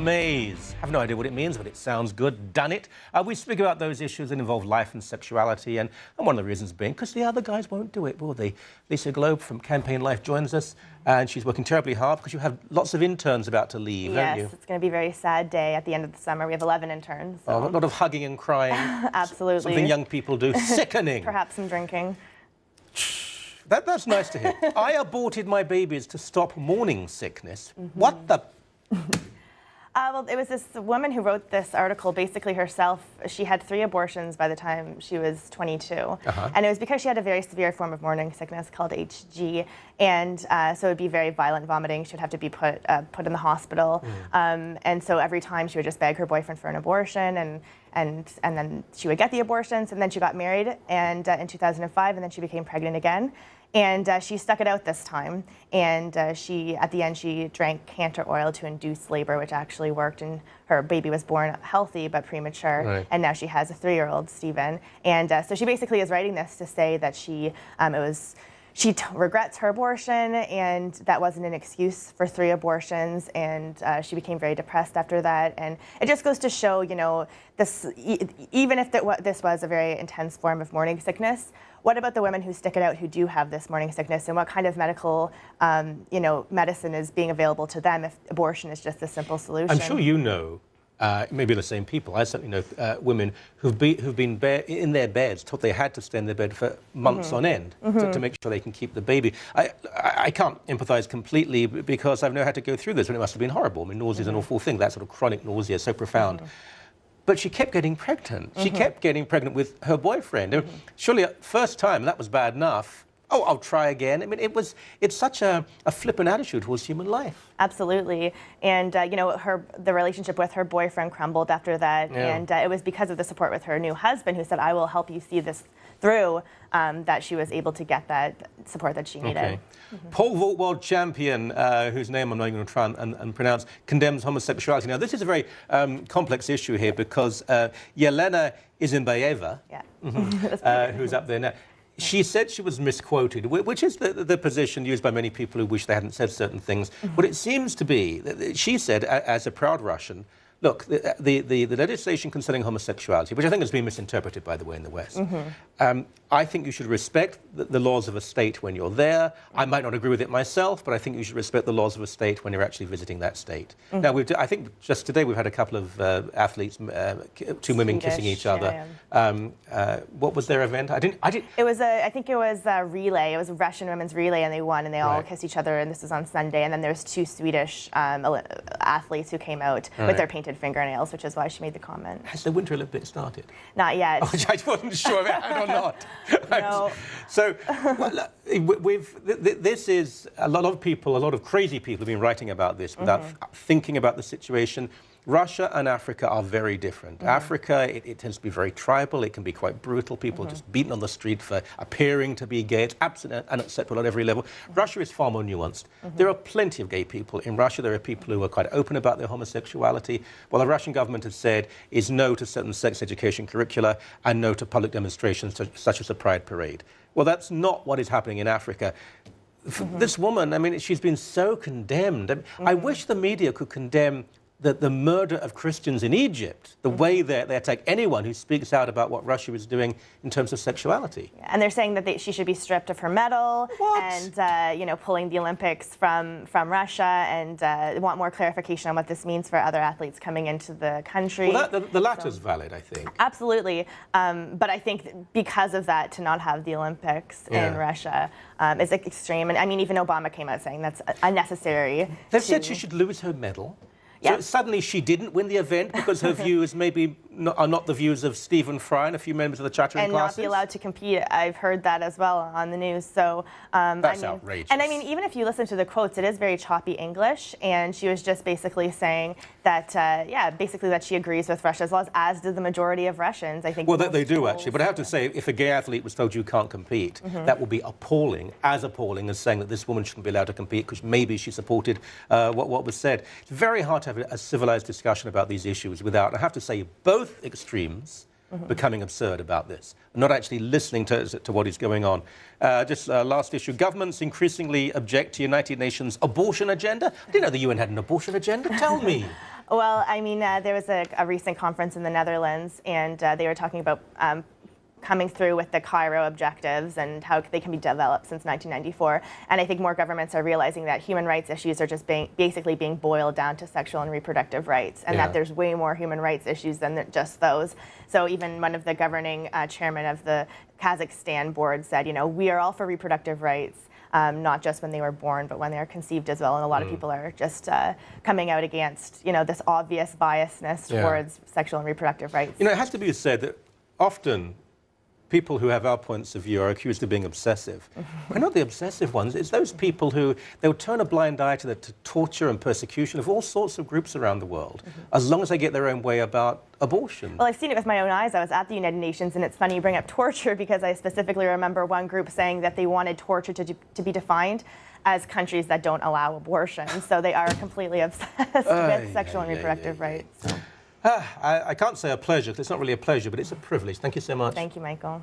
Maze. I have no idea what it means, but it sounds good. Done it. We speak about those issues that involve life and sexuality, and one of the reasons being because the other guys won't do it, will they? Lisa Globe from Campaign Life joins us, and she's working terribly hard because you have lots of interns about to leave, don't you? Yes, it's going to be a very sad day at the end of the summer. We have 11 interns. So. Oh, a lot of hugging and crying. Absolutely. Something young people do. Sickening. Perhaps some drinking. That's nice to hear. I aborted my babies to stop morning sickness. What the... Well, it was this woman who wrote this article, basically herself. She had 3 abortions by the time she was 22. And it was because she had a very severe form of morning sickness called HG. And so it would be very violent vomiting. She would have to be put in the hospital. And so every time she would just beg her boyfriend for an abortion. And then she would get the abortions. And then she got married and in 2005. And then she became pregnant again. And she stuck it out this time, and at the end, she drank cancer oil to induce labor, which actually worked, and her baby was born healthy but premature, and now she has a 3-year-old, Stephen. And so she basically is writing this to say that she regrets her abortion, and that wasn't an excuse for 3 abortions, and she became very depressed after that. And it just goes to show, you know, this, even if this was a very intense form of morning sickness, what about the women who stick it out, who do have this morning sickness, and what kind of medical, medicine is being available to them if abortion is just a simple solution? I'm sure you know, maybe the same people. I certainly know women who've been in their beds, told they had to stay in their bed for months on end to make sure they can keep the baby. I can't empathise completely because I've never had to go through this, and it must have been horrible. I mean, nausea is an awful thing. That sort of chronic nausea, so profound. But she kept getting pregnant. She kept getting pregnant with her boyfriend. Surely, first time, that was bad enough. Oh, I'll try again. I mean, it's such a flippant attitude towards human life. Absolutely. And, the relationship with her boyfriend crumbled after that. Yeah. And it was because of the support with her new husband, who said, I will help you see this through, that she was able to get that support that she needed. Okay. Pole vault world champion, whose name I'm not even going to try and pronounce, condemns homosexuality. Now, this is a very complex issue here because Yelena Isinbayeva, who's up there now, she said she was misquoted, which is the position used by many people who wish they hadn't said certain things. But it seems to be that she said, as a proud Russian, look, the legislation concerning homosexuality, which I think has been misinterpreted, by the way, in the West, I think you should respect the laws of a state when you're there. I might not agree with it myself, but I think you should respect the laws of a state when you're actually visiting that state. Now, I think just today we've had a couple of athletes, 2 women kissing each other. What was their event? I think it was a relay. It was a Russian women's relay, and they won, and they all kissed each other, and this was on Sunday. And then there's 2 Swedish athletes who came out with their painted fingernails, which is why she made the comment. Has the Winter Olympics started? Not yet. Oh, I wasn't sure if it had or not. No. So, this is a lot of crazy people have been writing about this without thinking about the situation. Russia and Africa are very different. Africa, it tends to be very tribal. It can be quite brutal. People are just beaten on the street for appearing to be gay. It's absolutely unacceptable at every level. Russia is far more nuanced. There are plenty of gay people in Russia. There are people who are quite open about their homosexuality. What the Russian government has said is no to certain sex education curricula and no to public demonstrations such as a pride parade. Well, that's not what is happening in Africa. This woman, I mean, she's been so condemned. I wish the media could condemn the murder of Christians in Egypt, the way they attack anyone who speaks out about what Russia is doing in terms of sexuality. Yeah, and they're saying that she should be stripped of her medal and, pulling the Olympics from Russia, and want more clarification on what this means for other athletes coming into the country. Well, the latter's valid, I think. Absolutely. But I think because of that, to not have the Olympics in Russia is extreme. And I mean, even Obama came out saying that's unnecessary. They've said she should lose her medal. So suddenly she didn't win the event because her views maybe are not the views of Stephen Fry and a few members of the chattering classes? And not be allowed to compete. I've heard that as well on the news. So that's outrageous. And I mean, even if you listen to the quotes, it is very choppy English. And she was just basically saying that, basically that she agrees with Russia's laws, as do the majority of Russians. I think. Well, they do actually. But I have to say, if a gay athlete was told you can't compete, that would be appalling as saying that this woman shouldn't be allowed to compete because maybe she supported what was said. It's very hard to have a civilized discussion about these issues without, I have to say, both extremes becoming absurd about this, not actually listening to what is going on. Last issue, governments increasingly object to United Nations abortion agenda. I didn't know the UN had an abortion agenda. Tell me. Well, I mean, there was a recent conference in the Netherlands, and they were talking about coming through with the Cairo objectives and how they can be developed since 1994. And I think more governments are realizing that human rights issues are just basically being boiled down to sexual and reproductive rights, and that there's way more human rights issues than just those. So even one of the governing chairman of the Kazakhstan board said, you know, we are all for reproductive rights. Not just when they were born, but when they are conceived as well. And a lot of people are just coming out against, you know, this obvious biasness towards sexual and reproductive rights. You know, it has to be said that often people who have our points of view are accused of being obsessive. We're not the obsessive ones. It's those people who they'll turn a blind eye to torture and persecution of all sorts of groups around the world, as long as they get their own way about abortion. Well, I've seen it with my own eyes. I was at the United Nations, and it's funny you bring up torture because I specifically remember one group saying that they wanted torture to be defined as countries that don't allow abortion. So they are completely obsessed with sexual and reproductive rights. I can't say a pleasure, because it's not really a pleasure, but it's a privilege. Thank you so much. Thank you, Michael.